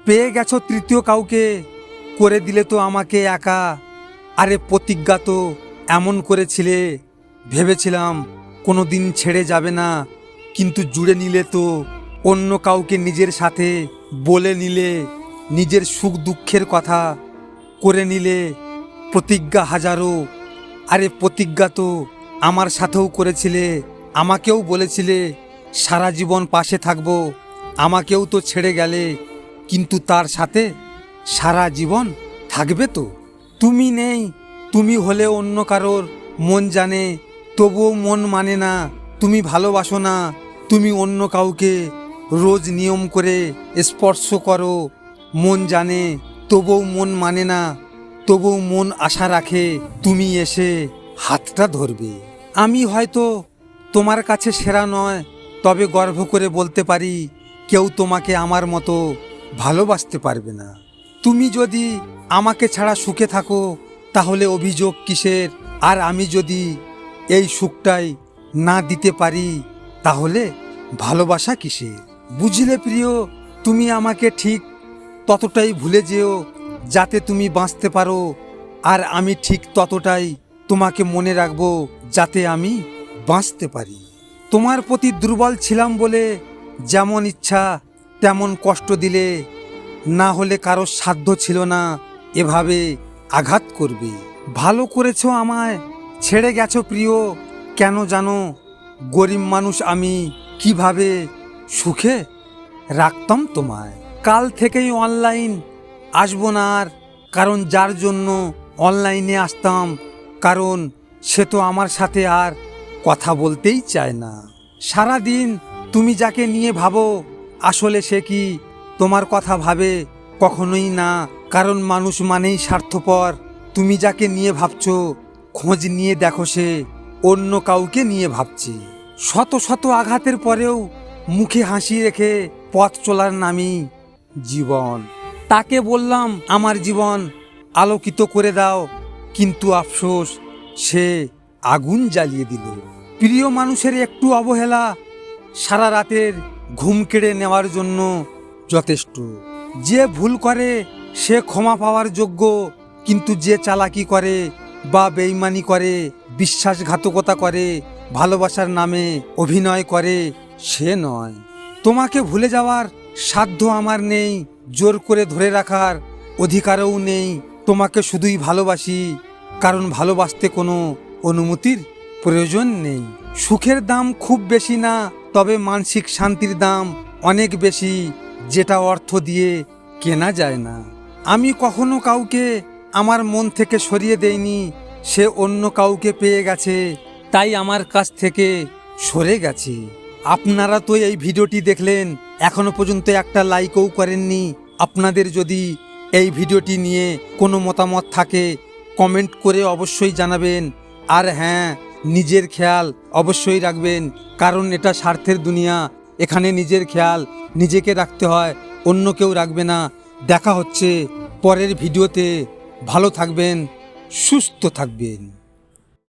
পেয়ে গেছো তৃতীয় কাউকে, করে দিলে তো আমাকে একা। আরে প্রতিজ্ঞা তো এমন করেছিলে, ভেবেছিলাম কোনো দিন ছেড়ে যাবে না, কিন্তু জুড়ে নিলে তো অন্য কাউকে নিজের সাথে, বলে নিলে নিজের সুখ দুঃখের কথা, করে নিলে প্রতিজ্ঞা হাজারো। আরে প্রতিজ্ঞা তো আমার সাথেও করেছিলে, আমাকেও বলেছিলে সারা জীবন পাশে থাকবো, আমাকেও তো ছেড়ে গেলে, কিন্তু তার সাথে সারা জীবন থাকবে তো। তুমি নেই, তুমি হলে অন্য কারোর মন জানে, তবুও মন মানে না। তুমি ভালোবাসো না, তুমি অন্য কাউকে রোজ নিয়ম করে স্পর্শ করো, মন জানে তবুও মন মানে না, তবুও মন আশা রাখে তুমি এসে হাতটা ধরবে। আমি হয়তো তোমার কাছে সেরা নয়, তবে গর্ব করে বলতে পারি কেউ তোমাকে আমার মতো ভালোবাসতে পারবে না। তুমি যদি আমাকে ছাড়া সুখে থাকো তাহলে অভিযোগ কিসের? আর আমি যদি এই সুখটাই না দিতে পারি তাহলে ভালোবাসা কিসের? বুঝলে প্রিয়, তুমি আমাকে ঠিক ততটাই ভুলে যেও যাতে তুমি বাঁচতে পারো, আর আমি ঠিক ততটাই তোমাকে মনে রাখবো যাতে আমি বাঁচতে পারি। তোমার প্রতি দুর্বল ছিলাম বলে যেমন ইচ্ছা তেমন কষ্ট দিলে, না হলে কারো সাধ্য ছিল না এভাবে আঘাত করবে। ভালো করেছো আমায় ছেড়ে গেছো প্রিয়, কেন জানো? গরিব মানুষ আমি, কিভাবে সুখে রাখতাম তোমায়। কাল থেকেই অনলাইন আসবো না আর, কারণ যার জন্য অনলাইনে আসতাম, কারণ সে তো আমার সাথে আর কথা বলতেই চায় না। সারাদিন তুমি যাকে নিয়ে ভাবো, আসলে সে কি তোমার কথা ভাবে? কখনোই না, কারণ মানুষ মানেই স্বার্থপর। তুমি যাকে নিয়ে ভাবছো, খোঁজ নিয়ে দেখো সে অন্য কাউকে নিয়ে ভাবছে। শত শত আঘাতের পরেও মুখে হাসি রেখে পথ চলার নামই জীবন। তাকে বললাম আমার জীবন আলোকিত করে দাও, কিন্তু আফসোস সে আগুন জ্বালিয়ে দিল। প্রিয় মানুষের একটু অবহেলা সারা রাতের ঘুম কেড়ে নেওয়ার জন্য যথেষ্ট। যে ভুল করে সে ক্ষমা পাওয়ার যোগ্য, কিন্তু যে চালাকি করে বা বেইমানি করে, বিশ্বাসঘাতকতা করে, ভালোবাসার নামে অভিনয় করে, সে নয়। তোমাকে ভুলে যাওয়ার সাধ্য আমার নেই, জোর করে ধরে রাখার অধিকারও নেই। তোমাকে শুধুই ভালোবাসি, কারণ ভালোবাসতে কোনো অনুমতির প্রয়োজন নেই। সুখের দাম খুব বেশি না, তবে মানসিক শান্তির দাম অনেক বেশি, যেটা অর্থ দিয়ে কেনা যায় না। আমি কখনো কাউকে আমার মন থেকে সরিয়ে দেইনি, সে অন্য কাউকে পেয়ে গেছে তাই আমার কাছ থেকে সরে গেছে। আপনারা তো এই ভিডিওটি দেখলেন, এখনো পর্যন্ত একটা লাইকও করেননি। আপনাদের যদি এই ভিডিওটি নিয়ে কোনো মতামত থাকে কমেন্ট করে অবশ্যই জানাবেন। আর হ্যাঁ, নিজের খেয়াল অবশ্যই রাখবেন, কারণ এটা স্বার্থের দুনিয়া, এখানে নিজের খেয়াল নিজেকে রাখতে হয়, অন্য কেউ রাখবে না। দেখা হচ্ছে পরের ভিডিওতে। ভালো থাকবেন, সুস্থ থাকবেন।